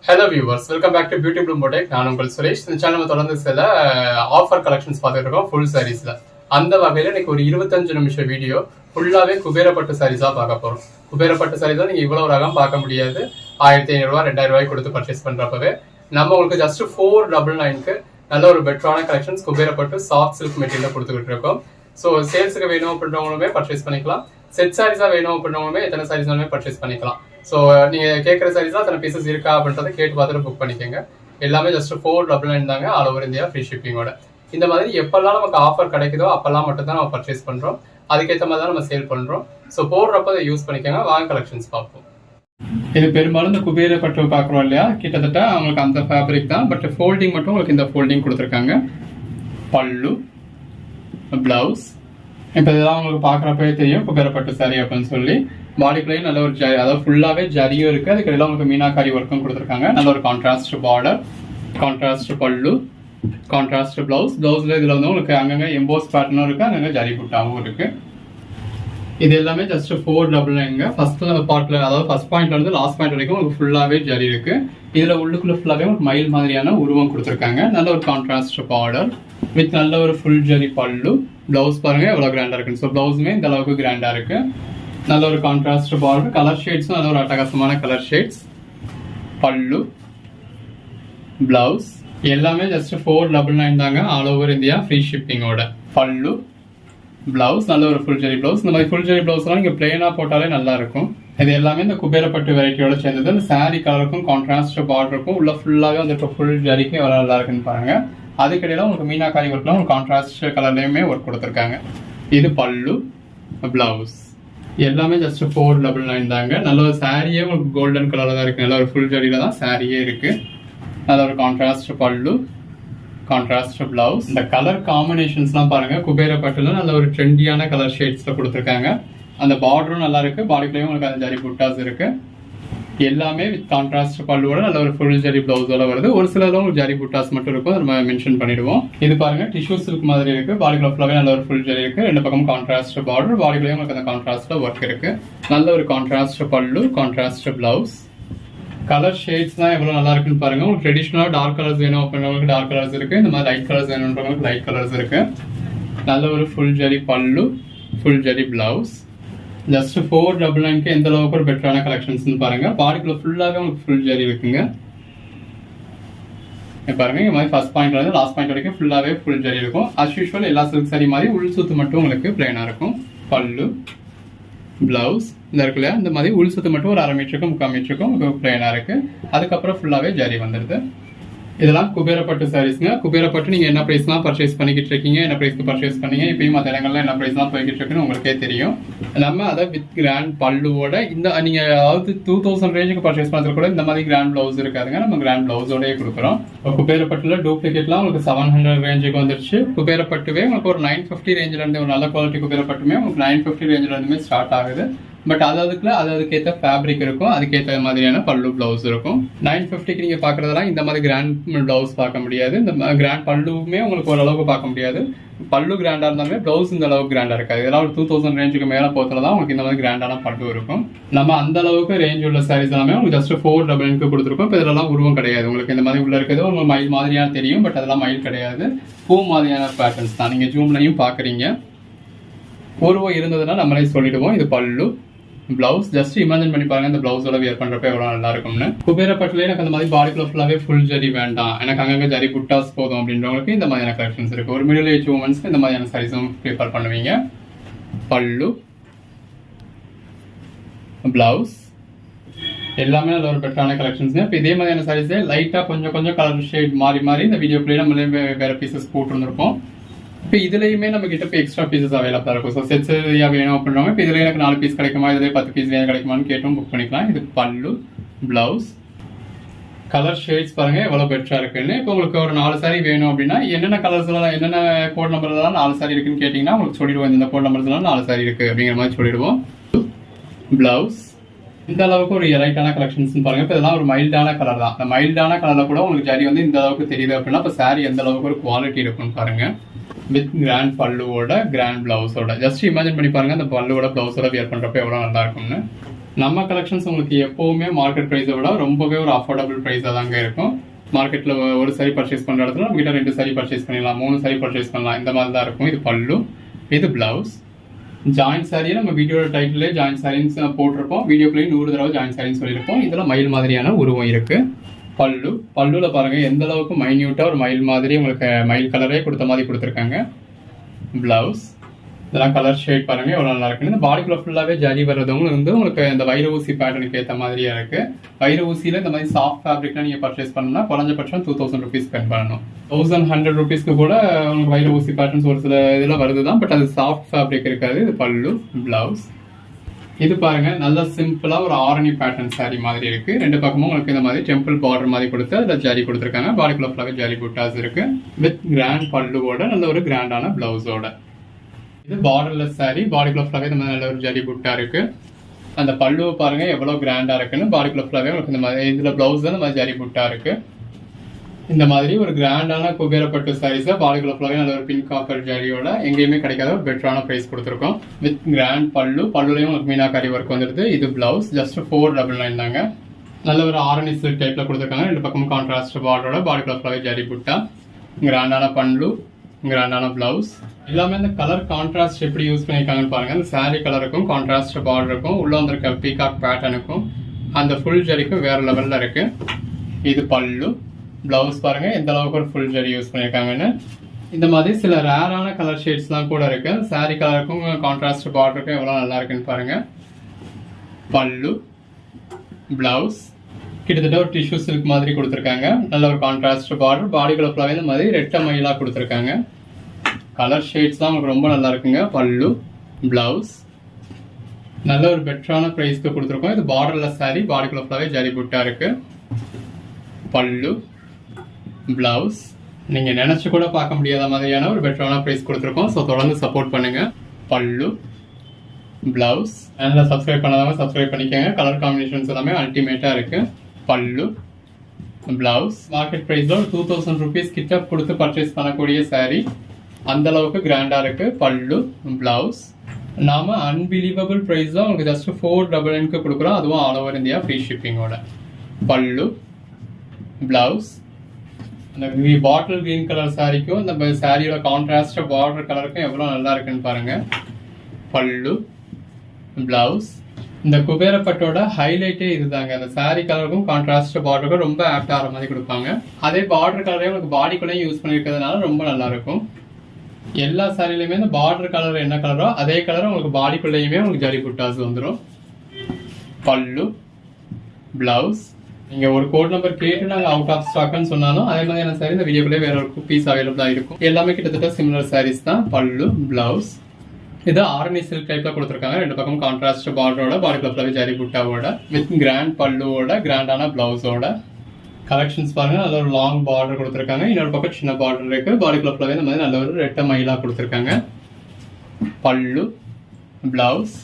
Hello viewers, welcome back to beauty bloom boutique. நான் உங்கள் சுரேஷ். இந்த சேனல் தொடர்ந்து சில ஆஃபர் கலெக்ஷன்ஸ் பார்த்துட்டு இருக்கோம் ஃபுல் சாரீஸ்ல. அந்த வகையில் இன்னைக்கு ஒரு 25 நிமிஷம் வீடியோ ஃபுல்லாகவே குபேரப்பட்டு சாரீஸாக பார்க்க போகிறோம். குபேரப்பட்டு சாரீஸ் தான் நீங்கள் இவ்வளோ ரகம் பார்க்க முடியாது. 1500 2000 கொடுத்து பர்ச்சேஸ் பண்ணுறப்பவே நம்ம உங்களுக்கு ஜஸ்ட் 499க்கு நல்ல ஒரு பெட்டரான கலெக்ஷன்ஸ் குபேரப்பட்டு சாஃப்ட் சில்க் மெட்டீரியல் கொடுத்துக்கிட்டு இருக்கோம். ஸோ சேல்ஸுக்கு வேணும் அப்படின்றவங்களுமே பர்ச்சேஸ் பண்ணிக்கலாம். செட் சாரீஸாக வேணும் அப்படின்றவங்களுமே எத்தனை சாரீஸ்னாலுமே பர்ச்சேஸ் பண்ணிக்கலாம். ஸோ நீங்கள் கேட்குற சாரீஸாக அத்தனை பீசஸ் இருக்கா அப்படின்றத கேட்டு பார்த்துட்டு புக் பண்ணிக்கோங்க. எல்லாமே ஜஸ்ட் 499 தாங்க, ஆல் ஓவர் இந்தியா ஃப்ரீ ஷிப்பிங்கோட. இந்த மாதிரி எப்பெல்லாம் நமக்கு ஆஃபர் கிடைக்குதோ அப்பெல்லாம் மட்டும் தான் நம்ம பர்ச்சேஸ் பண்ணுறோம். அதுக்கேற்ற மாதிரி தான் நம்ம சேல் பண்ணுறோம். ஸோ போடுறப்ப அதை யூஸ் பண்ணிக்கோங்க. வாங்க கலெக்ஷன்ஸ் பார்ப்போம். இது பெரும்பாலும் இந்த குபேரப்பட்டு பார்க்குறோம் இல்லையா, கிட்டத்தட்ட அவங்களுக்கு அந்த ஃபேப்ரிக் தான். பட் ஃபோல்டிங் மட்டும் உங்களுக்கு இந்த ஃபோல்டிங் கொடுத்துருக்காங்க. பல்லு, பிளவுஸ். இப்போ இதெல்லாம் உங்களுக்கு பார்க்குறப்பவே தெரியும் குபேரப்பட்டு சாரி அப்படின்னு சொல்லி. பாடிக்குள்ளேயும் நல்ல ஒரு அதாவது ஃபுல்லாகவே ஜரியும் இருக்குது. அதுக்கெல்லாம் உங்களுக்கு மீனாக்காரி ஒர்க்கும் கொடுத்துருக்காங்க. நல்ல ஒரு கான்ட்ராஸ்ட் பார்டர், கான்ட்ராஸ்ட் பல்லு, கான்ட்ராஸ்ட் பிளவுஸ். பிளவுஸில் இதில் வந்து உங்களுக்கு அங்கங்கே எம்போஸ் பேட்டர்னும் இருக்குது, அங்கங்கே ஜரி புட்டாவும் இருக்குது. இது எல்லாமே ஜஸ்ட் 499. ஃபர்ஸ்ட் பார்ட்ல, அதாவது ஃபர்ஸ்ட் பாயிண்ட்ல இருந்து லாஸ்ட் பாயிண்ட் வரைக்கும் உங்களுக்கு ஃபுல்லாகவே ஜரி இருக்கு. இதில் உள்ளுக்குள்ள ஃபுல்லாகவே ஒரு மயில் மாதிரியான உருவம் கொடுத்துருக்காங்க. நல்ல ஒரு கான்ட்ராஸ்ட் பார்டர் வித் நல்ல ஒரு ஃபுல் ஜரி பல்லு. பிளவுஸ் பாருங்க எவ்வளோ கிராண்டா இருக்குன்னு. ஸோ பிளவுஸுமே இந்த அளவுக்கு கிராண்டா இருக்கு. நல்ல ஒரு கான்ட்ராஸ்ட் பார்டர். கலர் ஷேட்ஸும் நல்ல ஒரு அட்டகாசமான கலர் ஷேட்ஸ். பல்லு, பிளவுஸ் எல்லாமே ஜஸ்ட் 499 தாங்க, ஆல் ஓவர் இந்தியா ஃப்ரீ ஷிப்பிங்கோட. பல்லு, பிளவுஸ் நல்ல ஒரு ஃபுல் ஜெரி பிளவுஸ். இந்த மாதிரி ஃபுல் ஜெரி பிளவுஸ்லாம் நீங்கள் பிளெயினாக போட்டாலே நல்லா இருக்கும். இது எல்லாமே இந்த குபேரப்பட்டு வெரைட்டியோட சேர்ந்தது. இந்த சாரி கலருக்கும் கான்ட்ராஸ்ட் பார்டருக்கும் உள்ள ஃபுல்லாகவே வந்துட்டு ஃபுல் ஜரிக்கும் எவ்வளோ நல்லா இருக்குன்னு பாருங்க. அதுக்கிடையில உங்களுக்கு மீனாக்காரி ஒர்க்லாம் உங்களுக்கு கான்ட்ராஸ்ட் கலர்லையுமே ஒர்க் கொடுத்துருக்காங்க. இது பல்லு, பிளவுஸ் எல்லாமே ஜஸ்ட் 499 தாங்க. நல்ல ஒரு சாரியே உங்களுக்கு கோல்டன் கலரில் தான் இருக்கு. நல்ல ஒரு ஃபுல் ஜரியில தான் சாரியே இருக்கு. நல்ல ஒரு கான்ட்ராஸ்ட் பல்லு, கான்ட்ராஸ்ட் பிளவுஸ். இந்த கலர் காம்பினேஷன்ஸ்லாம் பாருங்க. குபேரப்பட்டுல நல்ல ஒரு ட்ரெண்டியான கலர் ஷேட்ஸ்ல கொடுத்துருக்காங்க. அந்த பார்டரும் நல்லா இருக்கு. பாடிக்குள்ளேயும் உங்களுக்கு அந்த ஜரி புட்டாஸ் இருக்கு. எல்லாமே வித் கான்ட்ராஸ்ட் பல்லுவோட நல்ல ஒரு ஃபுல் ஜரி பிளவுஸோட வருது. ஒரு சிலரும் உங்களுக்கு ஜரி புட்டாஸ் மட்டும் இருக்கும், நம்ம மென்ஷன் பண்ணிடுவோம். இது பாருங்க டிஷ்யூ சில்க் மாதிரி இருக்கு. பாடிக்குள்ள ஃபுல்லாவே நல்ல ஒரு ஃபுல் ஜரி இருக்கு. ரெண்டு பக்கம் கான்ட்ராஸ்ட் பார்டர். பாடிக்குள்ளேயும் உங்களுக்கு அந்த கான்ட்ராஸ்ட்ல ஒர்க் இருக்கு. நல்ல ஒரு கான்ட்ராஸ்ட் பல்லு, கான்ட்ராஸ்ட் பிளவுஸ். கலர் ஷேட்ஸ் தான் எவ்வளவு நல்லா இருக்குன்னு பாருங்க. உங்களுக்கு ட்ரெடிஷனலா டார்க் கலர்ஸ் வேணும் அப்படின்றவங்களுக்கு டார்க் கலர்ஸ் இருக்கு. இந்த மாதிரி லைட் கலர்ஸ் வேணுன்றவங்களுக்கு லைட் கலர்ஸ் இருக்கு. நல்ல ஒரு ஃபுல் ஜரி பல்லு, ஃபுல் ஜரி பிளவுஸ். ஜஸ்ட் 499க்கு எந்த அளவுக்கு ஒரு பெட்டரான கலெக்ஷன்ஸ் பாருங்க. பாடிக்குள்ள ஃபுல்லாவே உங்களுக்கு ஃபுல் ஜரி இருக்குங்க. பாருங்க இந்த மாதிரி ஃபர்ஸ்ட் பாயிண்ட்ல இருந்து லாஸ்ட் பாயிண்ட் வரைக்கும் ஃபுல்லாவே ஃபுல் ஜரி இருக்கும். அஸ் யூஷுவல் எல்லா சில்க் சாரி மாதிரி உள் சுத்து மட்டும் உங்களுக்கு பிளைனா இருக்கும். பல்லு, பிளவுஸ் இந்த இருக்குல்ல, இந்த மாதிரி உள் சுத்து மட்டும் ஒரு 1/2 மீட்டருக்கும் 3/4 மீட்டருக்கும் பிளைனா இருக்கு. அதுக்கப்புறம் ஃபுல்லாவே ஜரி வந்துடுது. இதெல்லாம் குபேரப்பட்டு சாரீஸ்ங்க. குபேரப்பட்டு நீங்க என்ன பிரைஸ்லாம் பர்ச்சேஸ் பண்ணிக்கிட்டு இருக்கீங்க, என்ன பிரைஸ்க்கு பர்ச்சேஸ் பண்ணீங்க, இப்பயும் மற்ற இடங்கள்ல என்ன பிரைஸ்லாம் போய்கிட்டு இருக்குன்னு உங்களுக்கே தெரியும். நம்ம அதை வித் கிராண்ட் பல்லுவோட இந்த நீங்க அதாவது 2000 ரேஞ்சுக்கு பர்ச்சேஸ் பண்ணுறது கூட இந்த மாதிரி கிராண்ட் பிளவுஸ் இருக்காதுங்க. நம்ம கிராண்ட் பிளவுஸோடய கொடுக்குறோம். குபேரப்பட்டுல டூப்ளிகேட்லாம் உங்களுக்கு 700 ரேஞ்சுக்கு வந்துருச்சு. குபேரப்பட்டுவே உங்களுக்கு ஒரு 950 ரேஞ்சில இருந்து ஒரு நல்ல குவாலிட்டி குபேரப்பட்டுமே உங்களுக்கு 950 ரேஞ்சில இருந்துமே ஸ்டார்ட் ஆகுது. பட் அதுக்கேற்ற ஃபேப்ரிக் இருக்கும், அதுக்கேற்ற மாதிரியான பல்லு பிளவுஸ் இருக்கும். 950க்கு நீங்க பாக்குறதெல்லாம் இந்த மாதிரி கிராண்ட் பிளவுஸ் பார்க்க முடியாது. இந்த கிராண்ட் பல்லுமே உங்களுக்கு ஓரளவுக்கு பார்க்க முடியாது. பல்லு கிராண்டா இருந்தாலுமே பிளவுஸ் இந்த அளவுக்கு கிராண்டா இருக்காது. இதெல்லாம் ஒரு 2000 ரேஞ்சுக்கு மேல போறதுலதான் உங்களுக்கு இந்த மாதிரி கிராண்டான பல்லு இருக்கும். நம்ம அந்த அளவுக்கு ரேஞ்ச் உள்ள சாரீஸ் எல்லாமே உங்களுக்கு ஜஸ்ட் 499க்கு கொடுத்துருக்கோம். இப்போ இதெல்லாம் உருவம் கிடையாது. உங்களுக்கு இந்த மாதிரி உள்ள இருக்கிறது உங்களுக்கு மயில் மாதிரியான தெரியும். பட் அதெல்லாம் மயில் கிடையாது, பூ மாதிரியான பேட்டர்ன்ஸ் தான். நீங்க ஜூம்லையும் பாக்குறீங்க. உருவம் இருந்ததுன்னா நம்மளே சொல்லிடுவோம். இது பல்லு, பிளவுஸ். ஜஸ்ட் இமேஜின் பண்ணி பாருங்க இந்த பிளவுஸோட வியர் பண்றப்ப எவ்வளவு நல்லா இருக்கும்னு. குபேரப்பட்டுல எனக்கு அந்த மாதிரி பாடிக்குள்ள ஃபுல்லாவே ஃபுல் ஜரி வேண்டாம், எனக்கு அங்கங்க ஜரி புட்டாஸ் போதும் அப்படின்றவங்களுக்கு இந்த மாதிரியான கலெக்ஷன்ஸ் இருக்கு. ஒரு மிடில் ஏஜ் உமன்ஸ்க்கு இந்த மாதிரியான சாரீஸும் ப்ரிஃபர் பண்ணுவீங்க. பல்லு, பிளவுஸ் எல்லாமே நல்ல ஒரு பெட்டரான கலெக்ஷன்ஸ். இப்போ இதே மாதிரியான சாரீஸே லைட்டா கொஞ்சம் கொஞ்சம் கலர் ஷேட் மாறி மாறி இந்த வீடியோக்குள்ளே நம்மளே வேற பீசஸ் போட்டுருந்துருப்போம். இப்போ இதுலயுமே நம்ம கிட்ட இப்போ எக்ஸ்ட்ரா பீசஸ் அவைலபிளா இருக்கும். ஸோ செட்ஸ் வேணும் அப்படின்றவங்க இப்போ இதுல எனக்கு 4 பீஸ் கிடைக்குமா, இதுல 10 பீஸ் கிடைக்குமான்னு கேட்டும் புக் பண்ணிக்கலாம். இது பல்லு, பிளவுஸ். கலர் ஷேட்ஸ் பாருங்க எவ்வளவு பெட்டரா இருக்குன்னு. இப்போ உங்களுக்கு ஒரு 4 சாரி வேணும் அப்படின்னா என்னென்ன கலர்ஸ் எல்லாம் என்னென்ன கோட் நம்பர் எல்லாம் 4 சாரி இருக்குன்னு கேட்டீங்கன்னா உங்களுக்கு சொல்லிடுவோம். இந்த கோட் நம்பர்ஸ் எல்லாம் 4 சாரி இருக்கு அப்படிங்கிற மாதிரி சொல்லிடுவோம். பிளவுஸ் இந்த அளவுக்கு ஒரு லைட்டான கலெக்ஷன்ஸ் பாருங்க. இப்போ இதெல்லாம் ஒரு மைல்டான கலர் தான். இந்த மைல்டான கலர்ல கூட உங்களுக்கு ஜரி வந்து இந்த அளவுக்கு தெரியுது அப்படின்னா இப்போ சாரி எந்த அளவுக்கு ஒரு குவாலிட்டி இருக்குன்னு பாருங்க. வித் கிராண்ட் பல்லுவோட கிராண்ட் பிளவுஸோட ஜஸ்ட் இமேஜின் பண்ணி பாருங்க அந்த பல்லுவோட பிளவுஸோட வியர் பண்றப்ப எவ்வளவு நல்லா இருக்கும்னு. நம்ம கலெக்ஷன்ஸ் உங்களுக்கு எப்பவுமே மார்க்கெட் ப்ரைஸை விட ரொம்பவே ஒரு அஃபோர்டபுள் ப்ரைஸாக தாங்க இருக்கும். மார்க்கெட்டில் ஒரு சாரி பர்ச்சேஸ் பண்ணுற இடத்துல நம்ம கிட்ட 2 சாரி பர்ச்சேஸ் பண்ணிடலாம், 3 சாரி பர்ச்சேஸ் பண்ணலாம், இந்த மாதிரி தான் இருக்கும். இது பல்லு, இது பிளவுஸ். ஜாயின்ட் சாரியை நம்ம வீடியோட டைட்டிலே ஜாயின்ட் சாரின்னு போட்டிருப்போம், வீடியோக்குள்ளேயும் 100 தடவை ஜாயின்ட் சாரின்னு சொல்லியிருப்போம். இதில் மயில் மாதிரியான உருவம் இருக்கு. பல்லுல பாருங்க எந்த அளவுக்கு மைன்யூட்டா ஒரு மயில் மாதிரி உங்களுக்கு மயில் கலரே கொடுத்த மாதிரி கொடுத்துருக்காங்க. பிளவுஸ் இதெல்லாம் கலர் ஷேட் பாருங்க எவ்வளவு நல்லா இருக்கு. இந்த பாடிக்குள்ள ஃபுல்லாவே ஜரி வர்றதும் வந்து உங்களுக்கு இந்த வைர ஊசி பேட்டர்னுக்கு ஏற்ற மாதிரியா இருக்கு. வைர ஊசியில இந்த மாதிரி சாஃப்ட் ஃபேப்ரிக்லாம் நீங்க பர்ச்சேஸ் பண்ணா குறைஞ்சபட்சம் 2000 rupees ஸ்பெண்ட் பண்ணணும். 1100 rupeesக்கு கூட உங்களுக்கு வைர ஊசி பேட்டர்ன்ஸ் ஒரு சில இதுல வருதுதான், பட் அது சாஃப்ட் ஃபேப்ரிக் இருக்காது. இது பல்லு, பிளவுஸ். இது பாருங்க நல்லா சிம்பிளா ஒரு ஆரணி பேட்டர்ன் சாரி மாதிரி இருக்கு. 2 பக்கமும் உங்களுக்கு இந்த மாதிரி டெம்பிள் பார்டர் மாதிரி கொடுத்து அதுல ஜரி கொடுத்துருக்காங்க. பாடிக்குள்ள ஃபுல்லாவே ஜரி புட்டாஸ் இருக்கு வித் கிராண்ட் பல்லுவோட நல்ல ஒரு கிராண்டான பிளவுஸோட. இது பார்டர்லெஸ் சாரி, பாடிக்குள்ள ஃபுல்லாவே இந்த மாதிரி நல்ல ஒரு ஜரி புட்டா இருக்கு. அந்த பல்லுவை பாருங்க எவ்வளவு கிராண்டா இருக்குன்னு. பாடிக்குள்ள ஃபுல்லாவே உங்களுக்கு இந்த மாதிரி இதுல பிளவுஸ் இந்த மாதிரி ஜரி புட்டா இருக்கு. இந்த மாதிரி ஒரு கிராண்டான குபேரப்பட்டு சாரீஸை பாடிக்குள்ள ஃபுல்லாவே நல்ல ஒரு பிங்க் காப்பர் ஜரியோட எங்கேயுமே கிடைக்காத ஒரு பெட்டரான பிரைஸ் கொடுத்துருக்கோம். வித் கிராண்ட் பல்லுலையும் உங்களுக்கு மீனாக்காரி ஒர்க் வந்துருது. இது பிளவுஸ் ஜஸ்ட் 499 தாங்க. நல்ல ஒரு ஆரணி சில்க் டைப்ல கொடுத்துருக்காங்க. 2 பக்கமும் கான்ட்ராஸ்ட் பார்டரோட பாடிக்குள்ள ஃபுல்லாவே ஜரி புட்டா, கிராண்டான பல்லு, கிராண்டான பிளவுஸ். எல்லாமே இந்த கலர் கான்ட்ராஸ்ட் எப்படி யூஸ் பண்ணியிருக்காங்கன்னு பாருங்க. இந்த சாரி கலருக்கும் கான்ட்ராஸ்ட் பார்டருக்கும் உள்ள வந்திருக்க பீகாக் பேட்டர்னுக்கும் அந்த ஃபுல் ஜரிக்கும் வேற லெவல்ல இருக்கு. இது பல்லு, பிளவுஸ் பாருங்க எந்த அளவுக்கு ஒரு ஃபுல் ஜரி யூஸ் பண்ணியிருக்காங்கன்னு. இந்த மாதிரி சில ரேரான கலர் ஷேட்ஸ்லாம் கூட இருக்கு. சாரி கலருக்கும் கான்ட்ராஸ்ட் பார்டருக்கும் எவ்வளவு நல்லா இருக்குன்னு பாருங்க. பல்லு, பிளவுஸ் கிட்டத்தட்ட ஒரு டிஷ்யூ சில்க் மாதிரி கொடுத்துருக்காங்க. நல்ல ஒரு கான்ட்ராஸ்ட் பார்டர், பாடிக்குள்ள ஃபுல்லாவே இந்த மாதிரி ரெட்டை மயிலா கொடுத்துருக்காங்க. கலர் ஷேட்ஸ் தான் உங்களுக்கு ரொம்ப நல்லா இருக்குங்க. பல்லு, பிளவுஸ் நல்ல ஒரு பெட்டரான பிரைஸ்க்கு கொடுத்துருக்கோம். இது பார்டர்லெஸ் சாரி, பாடிக்குள்ள ஃபுல்லாவே ஜரி புட்டா இருக்கு. பல்லு, பிளவுஸ் நீங்க நினைச்சு கூட பார்க்க முடியாத மாதிரியான ஒரு பெட்டரான பிரைஸ் கொடுத்துருக்கோம். ஸோ தொடர்ந்து சப்போர்ட் பண்ணுங்க. பல்லு, பிளவுஸ் சேனலை சப்ஸ்கிரைப் பண்ணாதவங்க சப்ஸ்கிரைப் பண்ணிக்கோங்க. கலர் காம்பினேஷன்ஸ் எல்லாமே அல்டிமேட்டா இருக்கு. பல்லு, பிளவுஸ் மார்க்கெட் பிரைஸ்ல 2000 rupees கிட்ட கொடுத்து பர்ச்சேஸ் பண்ணக்கூடிய சாரி, அந்த அளவுக்கு கிராண்டா இருக்கு. பல்லு, பிளவுஸ் நாம அன்பிலீவபிள் பிரைஸ் தான் உங்களுக்கு ஜஸ்ட் 499 கொடுக்குறோம். அதுவும் ஆல் ஓவர் இந்தியா ஃப்ரீ ஷிப்பிங்கோட. பல்லு, பிளவுஸ் அந்த பாட்டில் கிரீன் கலர் சாரிக்கும் இந்த சாரியோட கான்ட்ராஸ்ட் பார்டர் கலருக்கும் எவ்வளவு நல்லா இருக்குன்னு பாருங்க. பல்லு, பிளவுஸ் இந்த குபேரப்பட்டோட ஹைலைட்டே இதுதாங்க. அந்த சாரி கலருக்கும் கான்ட்ராஸ்ட் பார்டருக்கும் ரொம்ப ஆப்ட் ஆகிற மாதிரி கொடுப்பாங்க. அதே பார்டர் கலரே உங்களுக்கு பாடிக்குள்ளேயும் யூஸ் பண்ணிருக்கிறதுனால ரொம்ப நல்லா இருக்கும். எல்லா சாரிலையுமே இந்த பார்டர் கலர் என்ன கலரோ அதே கலர் உங்களுக்கு பாடிக்குள்ளேயுமே உங்களுக்கு ஜரி புட்டாஸ் வந்துடும். பல்லு, பிளவுஸ் நீங்க ஒரு கோட் நம்பர் கேட்டு நாங்கள் அவுட் ஆஃப் ஸ்டாக்னு சொன்னாலும் அதே மாதிரியான சாரி இந்த வீடியோக்குள்ளே வேற ஒரு பீஸ் அவைலபிளா இருக்கும். எல்லாமே கிட்டத்தட்ட சிமிலர் சாரீஸ் தான். பல்லு, பிளவுஸ் இது ஆரணி சில்க் டைப்ல கொடுத்துருக்காங்க. 2 பக்கம் கான்ட்ராஸ்ட் பார்டரோட பாடிக்குள்ள ஃபுல்லாவே ஜரி புட்டாவோட வித் கிராண்ட் பல்லுவோட கிராண்டான பிளவுஸோட. கலெக்ஷன்ஸ் பாருங்க நல்ல ஒரு லாங் பார்டர் கொடுத்துருக்காங்க. இன்னொரு பக்கம் சின்ன பார்டர் இருக்கு. பாடிக்குள்ள ஃபுல்லாவே இந்த மாதிரி நல்ல ஒரு ரெட்டை மயிலா கொடுத்துருக்காங்க. பல்லு, பிளவுஸ்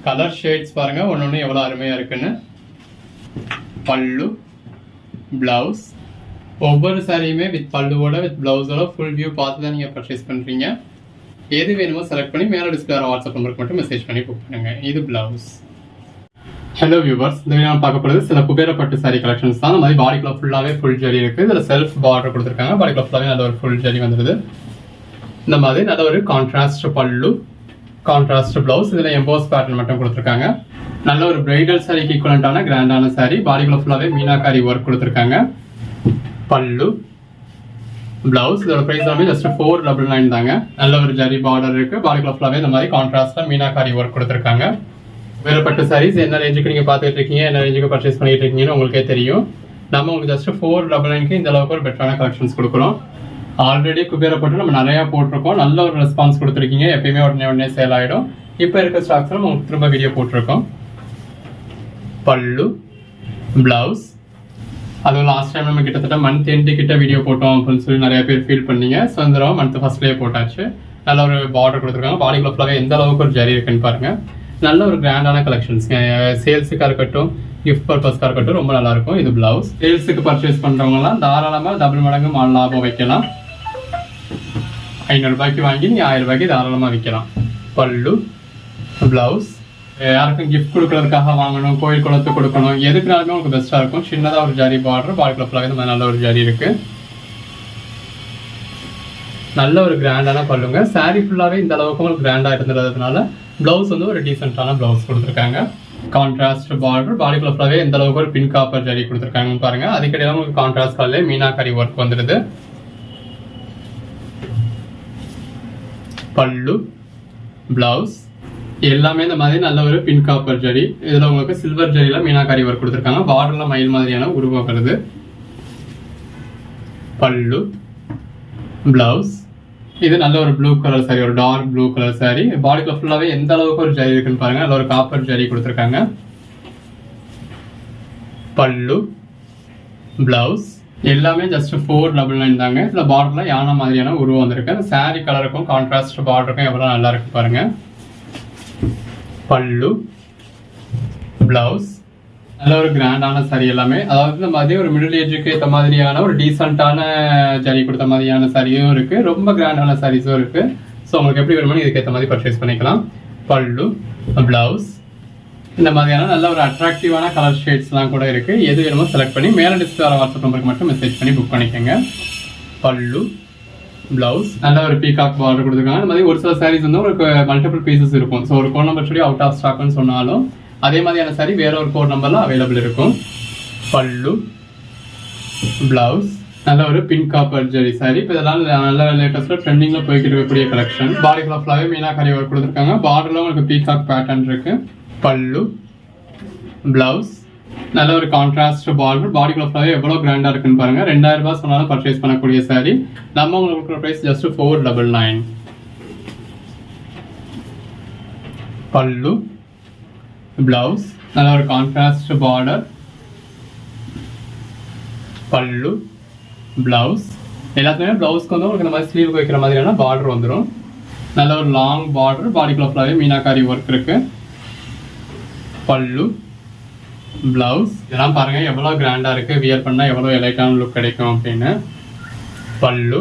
கலர் ஷேட்ஸ் பாருங்க ஒன்னொன்னு எவ்வளவு அருமையா இருக்குன்னு. பல்லு, பிளவுஸ் ஒவ்வொரு சாரியுமே வித் பல்லுவோட வித் பிளவுஸோட ஃபுல் வியூ பார்த்து தான் நீங்க பர்ச்சேஸ் பண்றீங்க. எது வேணுமோ செலக்ட் பண்ணி மேலே டிஸ்பிளே வாட்ஸ்அப் நம்பருக்கு மட்டும் மெசேஜ் பண்ணி புக் பண்ணுங்க. இது பிளவுஸ். ஹலோ வியூவர்ஸ், இந்த வீடியோ பார்க்க போகிறது சில குபேரப்பட்டு சாரி கலெக்ஷன்ஸ் தான். இந்த மாதிரி பாடிக்குள்ள ஃபுல்லாவே ஃபுல் ஜரி இருக்கு. இதில் செல்ஃப் பார்டர் கொடுத்துருக்காங்க. பாடிக்குள்ள ஃபுல்லாவே நல்ல ஒரு ஃபுல் ஜரி வந்துடுது. இந்த மாதிரி நல்ல ஒரு கான்ட்ராஸ்ட் பல்லு, கான்ட்ராஸ்ட் பிளவுஸ், இதில் எம்போஸ் பேட்டர்ன் மட்டும் கொடுத்துருக்காங்க. நல்ல ஒரு பிரைடல் சாரிக்கு ஈக்குவலண்டான கிராண்டான சாரி, பாடிக்குள்ள ஃபுல்லாவே மீனாக்காரி ஒர்க் கொடுத்துருக்காங்க. பல்லு, பிளவுஸ் இதோட பிரைஸ் வந்து ஜஸ்ட் 499 தாங்க. நல்ல ஒரு ஜரி பார்டர் இருக்கு. பாடிக்குள்ள ஃபுல்லாவே இந்த மாதிரி கான்ட்ராஸ்டா மீனாக்காரி ஒர்க் கொடுத்துருக்காங்க. வேறப்பட்ட சாரீஸ் என்ன ரேஞ்சுக்கு நீங்க பாத்துட்டு இருக்கீங்க, என்ன ரேஞ்சுக்கு பர்ச்சேஸ் பண்ணிட்டு இருக்கீங்கன்னு உங்களுக்கே தெரியும். நம்ம உங்களுக்கு ஜஸ்ட் 499 இந்த அளவுக்கு ஒரு பெட்டரான கலெக்ஷன்ஸ் கொடுக்குறோம். ஆல்ரெடி குபேரப்பட்டு நம்ம நிறைய போட்டிருக்கோம். நல்ல ஒரு ரெஸ்பான்ஸ் கொடுத்துருக்கீங்க. எப்பயுமே உடனே சேல் ஆயிடும். இப்போ இருக்க ஸ்டாக்ஸ் உங்களுக்கு திரும்ப வீடியோ போட்டிருக்கோம். பல்லு, பிளவுஸ் அதுவும் லாஸ்ட் டைம் நம்ம கிட்டத்தட்ட மந்த் எண்டு கிட்ட வீடியோ போட்டோம் அப்படின்னு சொல்லி நிறைய பேர் ஃபீல் பண்ணீங்க. ஸோ இந்த தடவை மந்த் ஃபர்ஸ்ட்லேயே போட்டாச்சு. நல்ல ஒரு பார்டர் கொடுத்துருக்காங்க. பாடிக்குள்ள ஃபுல்லாவே எந்த அளவுக்கு ஒரு ஜரி இருக்குன்னு பாருங்க. நல்ல ஒரு கிராண்டான கலெக்ஷன்ஸ், சேல்ஸுக்காக இருக்கட்டும் கிஃப்ட் பர்பஸ்க்காக இருக்கட்டும் ரொம்ப நல்லா இருக்கும். இது பிளவுஸ். சேல்ஸுக்கு பர்ச்சேஸ் பண்றவங்கலாம் தாராளமாக டபுள் மடங்கு லாபம் வைக்கலாம். 500 ரூபாய்க்கு வாங்கி நீங்க 1000 ரூபாய்க்கு தாராளமாக விற்கலாம். பல்லு, பிளவுஸ் யாருக்கும் கிஃப்ட் கொடுக்கறதுக்காக வாங்கணும், கோயில் குளத்துக்கு கொடுக்கணும், எதுக்குனாலுமே உங்களுக்கு பெஸ்ட்டாக இருக்கும். சின்னதாக ஒரு ஜரி பார்டர், பாடிக்குள்ள ஃபுல்லாகவே இந்த மாதிரி நல்ல ஒரு ஜரி இருக்குது. நல்ல ஒரு கிராண்டான பல்லுங்க. சாரீ ஃபுல்லாகவே இந்த அளவுக்கு உங்களுக்கு கிராண்டாக இருந்துறதுனால ப்ளவுஸ் வந்து ஒரு டீசெண்டான ப்ளவுஸ் கொடுத்துருக்காங்க. கான்ட்ராஸ்ட் பார்டர், பாடிக்குள்ள ஃபுல்லாகவே இந்த அளவுக்கு ஒரு பின் காப்பர் ஜரி கொடுத்துருக்காங்கன்னு பாருங்க. அதுக்கிடையில உங்களுக்கு கான்ட்ராஸ்ட் கலர்லேயே மீனாக்கரி ஒர்க் வந்துடுது. பல்லு, பிளவுஸ் எல்லாமே இந்த மாதிரி நல்ல ஒரு பின் காப்பர் ஜரி. இதுல உங்களுக்கு சில்வர் ஜரியில மீனாக்கரி ஒர்க் கொடுத்துருக்காங்க. பார்டர்ல மயில் மாதிரியான உருவம் வருது. பல்லு, பிளவுஸ் இது நல்ல ஒரு ப்ளூ கலர் சாரி, ஒரு டார்க் ப்ளூ கலர் சாரி. பாடிக்குள்ள ஃபுல்லாவே எந்த அளவுக்கு ஒரு ஜரி இருக்குன்னு பாருங்க. நல்ல ஒரு காப்பர் ஜரி கொடுத்துருக்காங்க. பல்லு, பிளவுஸ் எல்லாமே ஜஸ்ட் 499 தாங்க. இதுல பார்டர்ல யானை மாதிரியான உருவம் வந்திருக்கு. அந்த சாரி கலருக்கும் கான்ட்ராஸ்ட் பார்டருக்கும் எவ்வளவு நல்லா இருக்கு பாருங்க. பல்லு, பிளவுஸ் நல்ல ஒரு கிராண்டான சாரி எல்லாமே. அதாவது இந்த மாதிரி ஒரு மிடில் ஏஜுக்கு ஏற்ற மாதிரியான ஒரு டீசென்டான ஜரி கொடுத்த மாதிரியான சாரியும் இருக்கு, ரொம்ப கிராண்டான சாரீஸும் இருக்கு. ஸோ உங்களுக்கு எப்படி வேணுமோ இதுக்கு ஏற்ற மாதிரி பர்ச்சேஸ் பண்ணிக்கலாம். பல்லு, பிளவுஸ் இந்த மாதிரியான நல்ல ஒரு அட்ராக்டிவான கலர் ஷேட்ஸ்லாம் கூட இருக்கு. எது வேணுமோ செலக்ட் பண்ணி மேலே டிஸ்பிளே வர வாட்ஸ்அப் நம்பருக்கு மட்டும் மெசேஜ் பண்ணி புக் பண்ணிக்கோங்க. பல்லு, பிளவுஸ் நல்ல ஒரு பீகாக் பார்டர் கொடுத்துருக்காங்க. இந்த மாதிரி ஒரு சில சாரீஸ் வந்து உங்களுக்கு மல்டிபிள் பீசஸ் இருக்கும். ஸோ ஒரு கோட் நம்பர் சொல்லி அவுட் ஆஃப் ஸ்டாக்னு சொன்னாலும் அதே மாதிரியான சாரி வேற ஒரு கோட் நம்பர்ல அவைலபிள் இருக்கும். பல்லு, பிளவுஸ் நல்ல ஒரு பின் காப்பர் ஜரி சாரி. இப்போ இதெல்லாம் நல்ல லேட்டஸ்ட்ல ட்ரெண்டிங்ல போய்கிட்டு இருக்கக்கூடிய கலெக்ஷன். பாடிக்குள்ள ஃபுல்லாவே மீனாக்கரி ஒர்க் கொடுத்துருக்காங்க. பார்டர்ல உங்களுக்கு பீகாக் பேட்டர்ன் இருக்கு. பல்லு, பிளவுஸ் நல்ல ஒரு கான்ட்ராஸ்ட் பார்டர். பாடிக்குள்ள ஃபுல்லாவே எவ்வளவு கிராண்டா இருக்குன்னு பாருங்க. 2000 ரூபாய் சொன்னாலும் பர்ச்சேஸ் பண்ணக்கூடிய சாரி. நம்ம உங்களுக்கு பிரைஸ் ஜஸ்ட் 499. பல்லு, பிளவுஸ் நல்ல ஒரு கான்ட்ராஸ்ட் பார்டர். பல்லு, பிளவுஸ் எல்லாத்துலயுமே பிளவுஸ்க்கு வந்து உங்களுக்கு இந்த மாதிரி ஸ்லீவ் வைக்கிற மாதிரியான பார்டர் வந்துடும். நல்ல ஒரு லாங் பார்டர். பாடிக்குள்ள ஃபுல்லாவே மீனாக்காரி ஒர்க் இருக்கு. பல்லு, பிளவுஸ் இதெல்லாம் பாருங்க எவ்வளவு கிராண்டா இருக்கு. வியர் பண்ணா எவ்வளவு எலைட்டான லுக் கிடைக்கும் அப்படின்னு. பல்லு,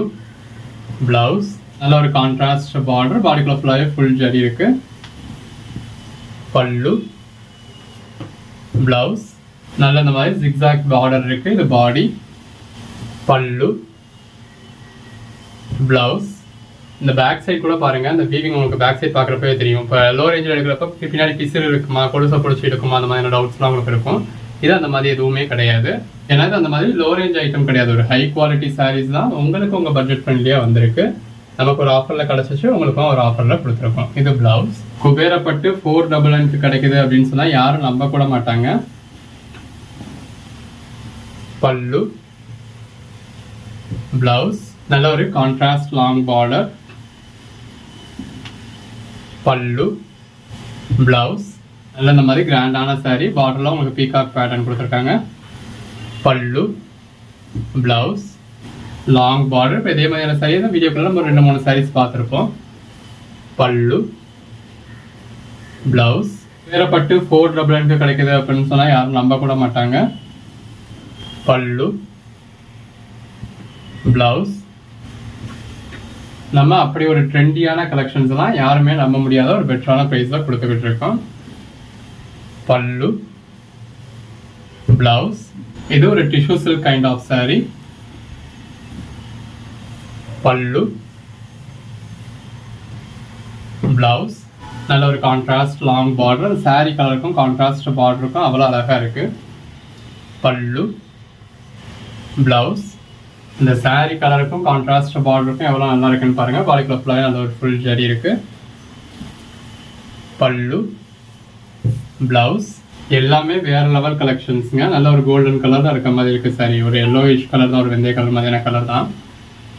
பிளவுஸ் நல்ல ஒரு கான்ட்ராஸ்ட் பார்டர். பாடிக்குள்ள ஃபுல்லாவே ஃபுல் ஜரி இருக்கு. பல்லு, பிளவுஸ் நல்ல இந்த மாதிரி ஜிக்ஸாக் பார்டர் இருக்கு. இது பாடி. பல்லு, பிளவுஸ் இந்த பேக் சைடு கூட பாருங்க. இந்த வீவிங் உங்களுக்கு பேக் சைடு பாக்குறப்பவே தெரியும். இப்போ லோ ரேஞ்சில் எடுக்கிறப்ப பின்னாடி பிசிறு இருக்குமா, கொலுசை பிடிச்சி எடுக்குமா, அந்த மாதிரியான டவுட்ஸ்லாம் உங்களுக்கு இருக்கும். இது அந்த மாதிரி எதுவுமே கிடையாது. ஏன்னா இது அந்த மாதிரி லோ ரேஞ்ச் ஐட்டம் கிடையாது. ஒரு ஹை குவாலிட்டி சாரீஸ் தான் உங்களுக்கு உங்க பட்ஜெட் ஃப்ரெண்ட்லியா வந்திருக்கு. நமக்கு ஒரு ஆஃபர்ல கிடைச்சிச்சு, உங்களுக்கும் ஒரு ஆஃபர்ல கொடுத்துருக்கோம். இது பிளவுஸ். குபேரப்பட்டு 499 கிடைக்குது அப்படின்னு சொன்னா யாரும் நம்ப கூட மாட்டாங்க. பல்லு, பிளவுஸ் நல்ல ஒரு கான்ட்ராஸ்ட் லாங் பார்டர். பல்லு, பிளவுஸ் நல்ல இந்த மாதிரி கிராண்டான சாரி. பார்டர்ல உங்களுக்கு பீகாக் பேட்டர்ன் கொடுத்துருக்காங்க. பல்லு, பிளவுஸ் லாங் பார்டர். இப்போ இதே மாதிரியான சாரி தான் வீடியோக்குள்ள நம்ம 2-3 சாரீஸ் பார்த்துருப்போம். பல்லு, பிளவுஸ் வேறப்பட்டு 499 கிடைக்குது அப்படின்னு சொன்னா யாரும் நம்ப கூட மாட்டாங்க. பல்லு, பிளவுஸ் நம்ம அப்படி ஒரு ட்ரெண்டியான கலெக்ஷன்ஸ் எல்லாம் யாருமே நம்ப முடியாத ஒரு பெட்டரான பிரைஸ்ல கொடுத்துக்கிட்டு இருக்கோம். பல்லு, பிளவுஸ் இது ஒரு tissue silk kind of sari. Pallu, blouse நல்ல ஒரு கான்ட்ராஸ்ட் லாங் பார்டர். சாரி கலருக்கும் கான்ட்ராஸ்ட் பார்டருக்கும் அவ்வளோ அழகா இருக்கு. பல்லு, பிளவுஸ் இந்த சாரி கலருக்கும் கான்ட்ராஸ்ட் பார்டருக்கும் எவ்வளோ நல்லா இருக்குன்னு பாருங்க. பாடிக்குள்ள ஃபுல்லாகவே நல்ல ஒரு ஃபுல் ஜரி இருக்கு. பல்லு, பிளவுஸ் எல்லாமே வேற லெவல் கலெக்ஷன்ஸுங்க. நல்ல ஒரு கோல்டன் கலர் தான் இருக்க மாதிரி இருக்கு சாரி. ஒரு எல்லோயிஷ் கலர் தான், ஒரு வெந்தய கலர் மாதிரியான கலர் தான்.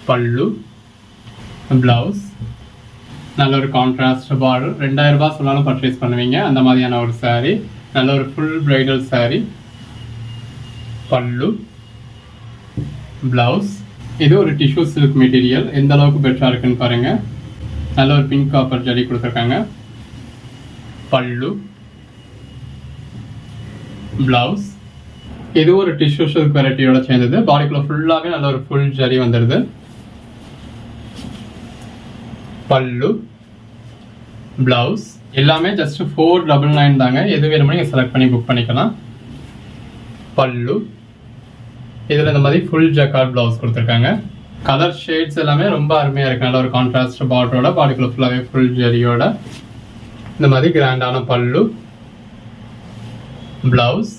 பல்லு, பிளவுஸ் நல்ல ஒரு கான்ட்ராஸ்ட் பார்டர். 2000 ரூபாய் சொன்னாலும் பர்ச்சேஸ் பண்ணுவீங்க அந்த மாதிரியான ஒரு சாரி. நல்ல ஒரு full bridal sorry. Pallu, blouse இது ஒரு டிஷ்யூ சில்க் மெட்டீரியல். எந்த அளவுக்கு பெட்டரா இருக்குன்னு பாருங்க. நல்ல ஒரு பிங்க் காப்பர் ஜரி கொடுத்துருக்காங்க. பல்லு, பிளவுஸ் இது ஒரு டிஷ்யூ சில்க் வெரைட்டியோட சேர்ந்தது. பாடிக்குள்ள ஃபுல்லாவே நல்ல ஒரு ஃபுல் ஜரி வந்துடுது. பல்லு, பிளவுஸ் எல்லாமே ஜஸ்ட் 499 தாங்க. எது வேணுமோ நீங்கள் செலக்ட் பண்ணி புக் பண்ணிக்கலாம். பல்லு இதில் இந்த மாதிரி ஃபுல் ஜக்கார்ட் ப்ளவுஸ் கொடுத்துருக்காங்க. கலர் ஷேட்ஸ் எல்லாமே ரொம்ப அருமையாக இருக்கு. நல்ல ஒரு கான்ட்ராஸ்ட் பார்டரோட பாடிக்குள்ள ஃபுல்லாகவே ஃபுல் ஜரியோட இந்த மாதிரி கிராண்டான பல்லு ப்ளவுஸ்.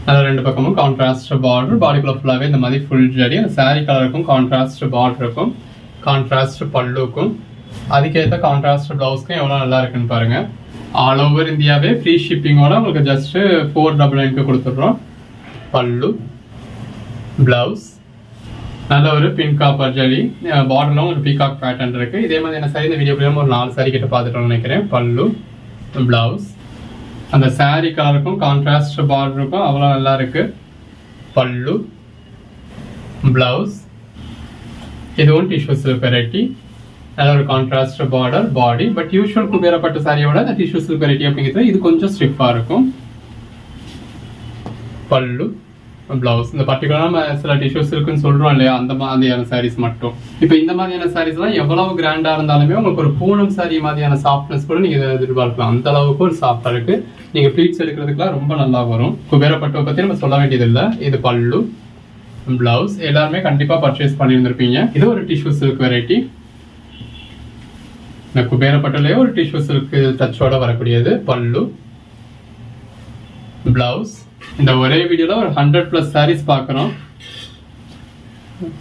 அதில் ரெண்டு பக்கமும் கான்ட்ராஸ்ட் பார்டர், பாடிக்குள்ள ஃபுல்லாகவே இந்த மாதிரி ஃபுல் ஜரி. அந்த சாரீ கலருக்கும் கான்ட்ராஸ்ட் பார்டருக்கும் கான்ட்ராஸ்ட் பல்லுக்கும் அதுக்கேற்ற கான்ட்ராஸ்ட் ப்ளவுஸ்க்கும் எவ்வளோ நல்லா இருக்குன்னு பாருங்க. ஆல் ஓவர் இந்தியாவே ஃப்ரீ ஷிப்பிங்கோட உங்களுக்கு ஜஸ்ட் 499 கொடுத்துட்றோம். பல்லு பிளவுஸ் நல்ல ஒரு பிங்க் காப்பர் ஜரி பார்டர்ல ஒரு பீகாக் பேட்டர்ன் இருக்கு. இதே மாதிரி என்ன சாரி இந்த வீடியோ ஒரு 4 சாரி கிட்ட பார்த்துட்டோம்னு நினைக்கிறேன். பல்லு பிளவுஸ் அந்த சாரி கலருக்கும் கான்ட்ராஸ்ட் பார்டருக்கும் அவ்வளோ நல்லா இருக்கு. பல்லு பிளவுஸ் இதுவும் டிஷ்யூ சில்க் வெரைட்டி. நல்ல ஒரு contrast border body. But usual குபேரப்பட்டு சாரியோட இந்த டிஷ்யூ சில்க் வெரைட்டி அப்படிங்கிறது இது கொஞ்சம் ஸ்டிஃபாக இருக்கும். பல்லு பிளவுஸ் இந்த பர்டிகுலராக சில டிஷ்யூ சில்க்னு சொல்கிறோம் இல்லையா, அந்த மாதிரியான சாரீஸ் மட்டும். இப்போ இந்த மாதிரியான சாரீஸ்லாம் எவ்வளவு கிராண்டாக இருந்தாலுமே உங்களுக்கு ஒரு பூனம் சாரி மாதிரியான சாஃப்ட்னஸ் கூட நீங்கள் எதிர்பார்க்கலாம். அந்த அளவுக்கு ஒரு சாஃப்டாக இருக்குது. நீங்கள் ப்ளீட்ஸ் எடுக்கிறதுக்குலாம் ரொம்ப நல்லா வரும். குபேரப்பட்டுவை பற்றி நம்ம சொல்ல வேண்டியதில்லை. இது பல்லு பிளவுஸ் எல்லாருமே கண்டிப்பாக பர்ச்சேஸ் பண்ணியிருந்திருப்பீங்க. இது ஒரு டிஷ்யூ சில்க் வெரைட்டி. இந்த குபேரப்பட்டுலயே ஒரு டிஷ்யூ சில்க் டச்சோட வரக்கூடியது. பல்லு பிளவுஸ் இந்த ஒரே வீடியோல ஒரு 100+ சாரீஸ் பார்க்குறோம்.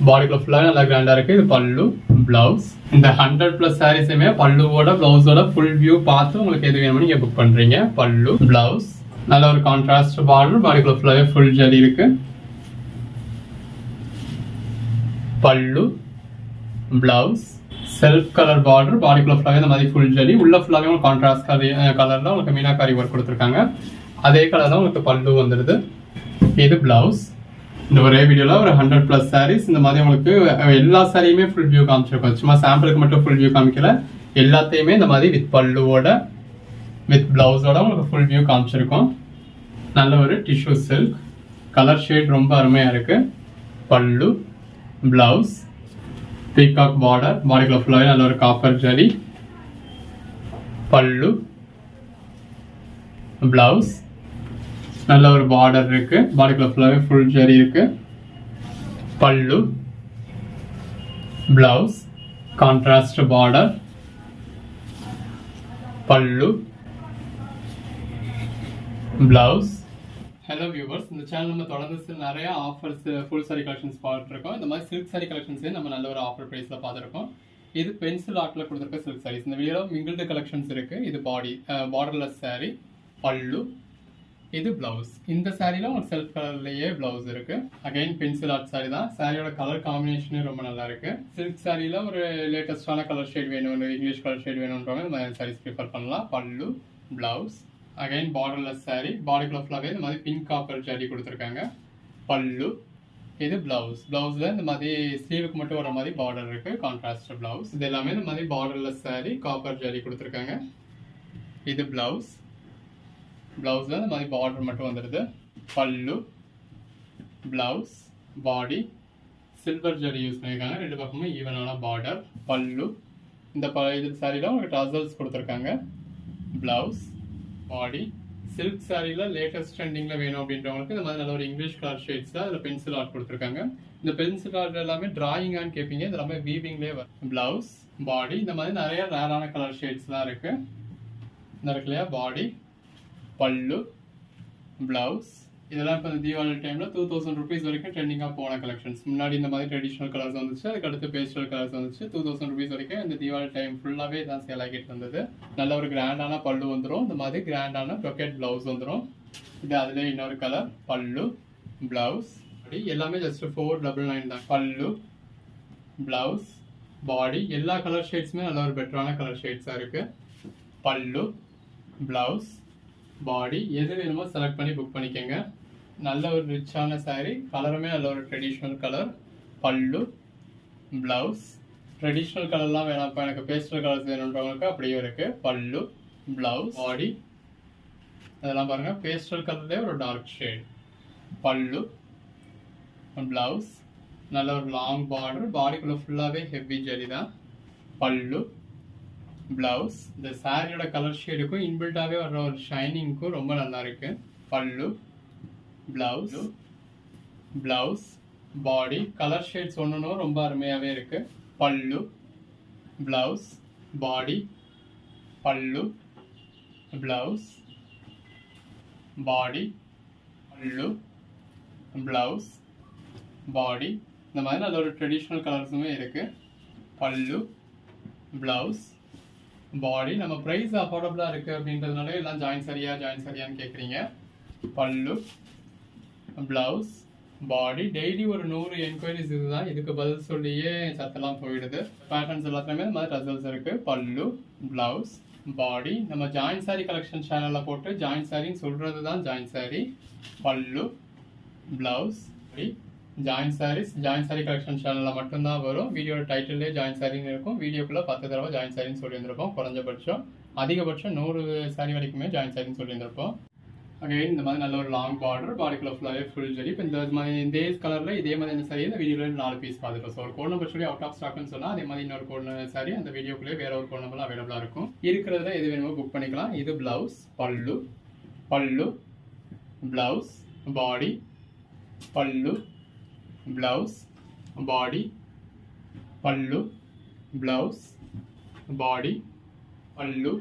பாடிக்குள்ள ஃபுல்லாக நல்லா கிராண்டா இருக்கு. இது பல்லு பிளவுஸ். இந்த 100+ சாரீஸுமே பல்லுவோட பிளவுஸோட ஃபுல் வியூ பார்த்து உங்களுக்கு எது வேணுமோ நீங்க புக் பண்றீங்க. பல்லு பிளவுஸ் நல்ல ஒரு கான்ட்ராஸ்ட் பார்டர், பாடிக்குள்ள ஃபுல்லாகவே ஃபுல் ஜரி இருக்கு. பல்லு பிளவுஸ் செல்ஃப் கலர் பார்டர், பாடிக்குள்ள ஃபுல்லாகவே இந்த மாதிரி ஃபுல் ஜரி, உள்ள ஃபுல்லாகவே கான்ட்ராஸ்ட் கலர்ல உங்களுக்கு மீனாக்காரி ஒர்க் கொடுத்துருக்காங்க. அதே கலர் தான் உங்களுக்கு பல்லு வந்துடுது. இது பிளவுஸ். இந்த ஒரே வீடியோல ஒரு 100+ சாரீஸ் இந்த மாதிரி உங்களுக்கு எல்லா சாரியுமே ஃபுல் வியூ காமிச்சிருக்கோம். சும்மா சாம்பிளுக்கு மட்டும் ஃபுல் வியூ காமிக்கல, எல்லாத்தையுமே இந்த மாதிரி வித் பல்லுவோட வித் பிளவுஸோட உங்களுக்கு ஃபுல் வியூ காமிச்சிருக்கோம். நல்ல ஒரு டிஷ்யூ சில்க் கலர் ஷேட் ரொம்ப அருமையா இருக்கு. பல்லு பிளவுஸ் பீகாக் பார்டர், பாடிக்குள்ள ஃபுல்லாகவே நல்ல ஒரு காப்பர் ஜரி. பல்லு பிளவுஸ் நல்ல ஒரு பார்டர் இருக்கு, பாடிக்குள்ள ஃபுல்லாகவே ஃபுல் ஜரி இருக்கு. பல்லு பிளவுஸ் கான்ட்ராஸ்ட் பார்டர். பல்லு பிளவுஸ். ஹலோ வியூவர்ஸ், இந்த சேனல் நம்ம தொடர்ந்து நிறைய ஆஃபர்ஸ் ஃபுல் சாரி கலெக்ஷன்ஸ் பார்த்துருக்கோம். இந்த மாதிரி சில்க் சாரி கலெக்ஷன்ஸே நம்ம நல்ல ஒரு ஆஃபர் ப்ரைஸில் பார்த்துருக்கோம். இது பென்சில் ஆர்ட்டில் கொடுத்துருக்க சில்க் சாரீஸ். இந்த வீடியோவில் மிங்கிள்டு கலெக்ஷன்ஸ் இருக்கு. இது பார்டர்லெஸ் சாரி. பல்லு இது பிளவுஸ். இந்த சாரியில உங்களுக்கு செல்ஃப் கலர்லயே பிளவுஸ் இருக்கு. அகைன் பென்சில் ஆர்ட் சாரி தான். சாரியோட கலர் காம்பினேஷனே ரொம்ப நல்லா இருக்கு. சில்க் சாரியில ஒரு லேட்டஸ்டான கலர் ஷேட் வேணும், இங்கிலீஷ் கலர் ஷேட் வேணும்ன்றவங்க இந்த மாதிரி சாரீஸ் ப்ரிஃபர் பண்ணலாம். பல்லு பிளவுஸ் அகைன் பார்டர்லெஸ் சாரி, பாடிக்குள்ள ஃபுல்லாகவே இந்த மாதிரி பிங்க் காப்பர் ஜரி கொடுத்துருக்காங்க. பல்லு இது பிளவுஸ். பிளவுஸ்ல இந்த மாதிரி ஸ்லீவுக்கு மட்டும் வர மாதிரி பார்டர் இருக்கு, கான்ட்ராஸ்ட் பிளவுஸ். இது எல்லாமே இந்த மாதிரி பார்டர்லெஸ் சாரி, காப்பர் ஜரி கொடுத்துருக்காங்க. இது பிளவுஸ். பிளவுஸ்ல இந்த மாதிரி பார்டர் மட்டும் வந்துடுது. பல்லு பிளவுஸ் பாடி சில்வர் ஜரி யூஸ் பண்ணியிருக்காங்க. ரெண்டு பக்கமும் ஈவனான பார்டர். பல்லு இந்த இது சாரியில் உங்களுக்கு டசல்ஸ் கொடுத்துருக்காங்க. பிளவுஸ் பாடி சில்க் சாரியில் லேட்டஸ்ட் ட்ரெண்டிங்கில் வேணும் அப்படின்றவங்களுக்கு இந்த மாதிரி நல்ல ஒரு இங்கிலீஷ் கலர் ஷேட்ஸில் அதில் பென்சில் ஆர்ட் கொடுத்துருக்காங்க. இந்த பென்சில் ஆர்ட் எல்லாமே டிராயிங்கான்னு கேட்பீங்க, இது எல்லாமே வீவிங்லேயே வரும். பிளவுஸ் பாடி இந்த மாதிரி நிறைய ரேரான கலர் ஷேட்ஸ்லாம் இருக்கு. இந்த இருக்கு இல்லையா பாடி. பல்லு பிளவுஸ் இதெல்லாம் இப்போ இந்த தீபாவளி டைமில் 2000 rupees வரைக்கும் ட்ரெண்டிங்காக போன கலெக்ஷன்ஸ். முன்னாடி இந்த மாதிரி ட்ரெடிஷ்னல் கலர்ஸ் வந்துச்சு, அதுக்கு அடுத்து பேஸ்டல் கலர்ஸ் வந்துச்சு. 2000 rupees வரைக்கும் இந்த தீபாவளி டைம் ஃபுல்லாகவே தான் சேல் ஆகிட்டு வந்தது. நல்ல ஒரு கிராண்டான பல்லு வந்துடும். இந்த மாதிரி கிராண்டான ப்ரொக்கெட் பிளவுஸ் வந்துடும். இது அதுலேயே இன்னொரு கலர். பல்லு பிளவுஸ் பாடி எல்லாமே ஜஸ்ட் 499 தான். பல்லு பிளவுஸ் பாடி எல்லா கலர் ஷேட்ஸுமே நல்ல ஒரு பெட்டரான கலர் ஷேட்ஸாக இருக்குது. பல்லு பிளவுஸ் பாடி எது வேணுமோ செலக்ட் பண்ணி புக் பண்ணிக்கோங்க. நல்ல ஒரு ரிச்சான சாரீ, கலருமே நல்ல ஒரு traditional colour. Pallu blouse traditional கலர்லாம் வேணாம், இப்போ எனக்கு பேஸ்டல் கலர்ஸ் வேணுன்றவங்களுக்கு அப்படியே இருக்கு. பல்லு பிளவுஸ் பாடி அதெல்லாம் பாருங்க பேஸ்டல் கலர்லேயே ஒரு டார்க் ஷேட். பல்லு பிளவுஸ் நல்ல ஒரு லாங் பார்டர், பாடிக்குள்ள ஃபுல்லாகவே ஹெவி ஜரி தான். பல்லு பிளவுஸ். இந்த சாரியோட கலர் ஷேடுக்கும் இன்பில்டாவே வர்ற ஒரு ஷைனிங்க்கும் ரொம்ப நல்லா இருக்கு. பல்லு, பிளவுஸ், பிளவுஸ், பாடி கலர் ஷேட்ஸ் ஒன்றும் ரொம்ப அருமையாவே இருக்கு. பல்லு, blouse, body, pallu, blouse, body, pallu, blouse, பாடி. இந்த மாதிரி நல்ல ஒரு ட்ரெடிஷ்னல் கலர்ஸுமே இருக்கு. பல்லு, பிளவுஸ், பாடி. நம்ம ப்ரைஸ் அஃபோர்டபுளாக இருக்கு அப்படின்றதுனால எல்லாம் ஜாயின் சரியான்னு கேட்குறீங்க. பல்லு, பிளவுஸ், பாடி. டெய்லி ஒரு 100 என்கொயரிஸ் இதுதான். இதுக்கு பதில் சொல்லியே சத்தெல்லாம் போயிடுது. பேட்டர்ன்ஸ் எல்லாத்துலேயுமே இந்த மாதிரி ரிசல்ட்ஸ் இருக்கு. பல்லு, பிளவுஸ், பாடி. நம்ம ஜாயின் சாரி கலெக்ஷன் சேனலில் போட்டு ஜாயின் சாரின்னு சொல்றது தான் join sorry. Pallu, blouse, join sorry collection சேனலில் மட்டும்தான் வரும். வீடியோட டைட்டிலே ஜாயின் சாரின்னு இருக்கும். வீடியோக்குள்ள 10 தடவை ஜாயின் சாரின்னு சொல்லியிருந்திருப்போம். குறைஞ்சபட்சம் அதிகபட்சம் 100 சாரி வரைக்குமே ஜாயின் சாரின்னு சொல்லியிருந்திருப்போம். அகைன் இந்த மாதிரி நல்ல ஒரு லாங் பார்டர், பாடிக்குள்ள ஃபுல்லாகவே ஃபுல் ஜரி. இப்போ இந்த மாதிரி இதே கலரில் இதே மாதிரி இந்த சாரி இந்த வீடியோவில் 4 பீஸ் பார்த்துட்டோம். ஸோ ஒரு கோட் நம்பர் சொல்லி அவுட் ஆஃப் ஸ்டாக்னு சொன்னால் அதே மாதிரி இன்னொரு கோட் சாரி அந்த வீடியோக்குள்ளே வேற ஒரு கோட் நம்பர் அவைலபிளாக இருக்கும். இருக்கிறதுல எது வேணுமோ புக் பண்ணிக்கலாம். இது பிளவுஸ், பல்லு, பல்லு, blouse, body, pallu, blouse, body, pallu, blouse, body, pallu,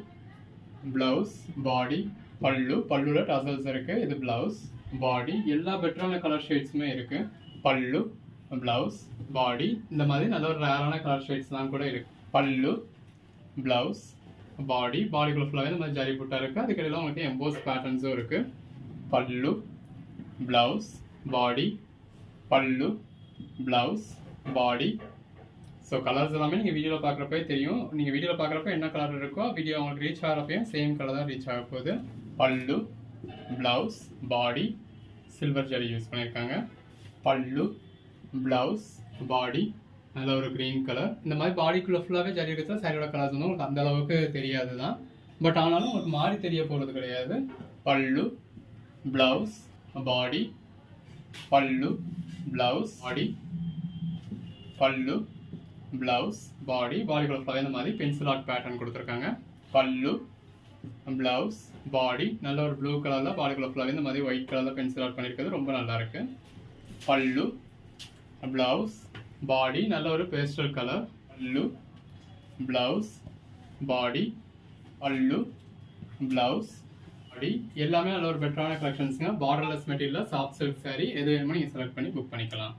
blouse, body, பல்லு. பல்லுல டசல்ஸ் இருக்கு. இது பிளவுஸ், பாடி. எல்லா பெட்டரான கலர் ஷேட்ஸுமே இருக்கு. பல்லு, பிளவுஸ், பாடி. இந்த மாதிரி நல்ல ஒரு ரேரான கலர் ஷேட்ஸ்லாம் கூட இருக்கு. பல்லு, பிளவுஸ், பாடி. பாடிக்குள்ள ஃபுல்லாகவே இந்த மாதிரி ஜரி புட்டா இருக்கு. அதுக்கிடையில உங்களுக்கு எம்போஸ் பேட்டர்ன்ஸும் இருக்கு. பல்லு, பிளவுஸ், பாடி, பல்லு, பிளவுஸ், பாடி. ஸோ கலர்ஸ் எல்லாமே நீங்கள் வீடியோவில் பார்க்குறப்பே தெரியும். நீங்கள் வீடியோவில் பார்க்குறப்ப என்ன கலர் இருக்கோ வீடியோ உங்களுக்கு ரீச் ஆகிறப்பையும் சேம் கலர் தான் ரீச் ஆக போகுது. பல்லு, பிளவுஸ், பாடி. சில்வர் ஜரி யூஸ் பண்ணியிருக்காங்க. பல்லு, பிளவுஸ், பாடி. நல்ல ஒரு க்ரீன் கலர். இந்த மாதிரி பாடிக்குள்ளே ஃபுல்லாகவே ஜரி எடுத்தால் சாரியோட கலர்ஸ் வந்து உங்களுக்கு அந்த அளவுக்கு தெரியாது தான். பட் ஆனாலும் உங்களுக்கு மாறி தெரிய போகிறது கிடையாது. பல்லு, blouse, body, pallu, blouse, body, pallu, blouse, பாடி. பாடிக்குள்ள ஃபுல்லாக இந்த மாதிரி பென்சில் ஆர்ட் பேட்டர்ன் கொடுத்துருக்காங்க. பல்லு, பிளவுஸ், பாடி. நல்ல ஒரு ப்ளூ கலரில் பாடிக்குள்ள ஃபுல்லாக இந்த மாதிரி ஒயிட் கலரில் பென்சில் ஆர்ட் பண்ணியிருக்கிறது ரொம்ப நல்லா இருக்கு. பல்லு, பிளவுஸ், பாடி. நல்ல ஒரு pastel colour. Pallu, blouse, body, pallu, blouse, body. எல்லாமே நல்ல ஒரு பெட்டரான கலெக்ஷன்ஸுங்க. Borderless material, soft silk sari எது வேணுமோ நீங்கள் செலக்ட் பண்ணி புக் பண்ணிக்கலாம்.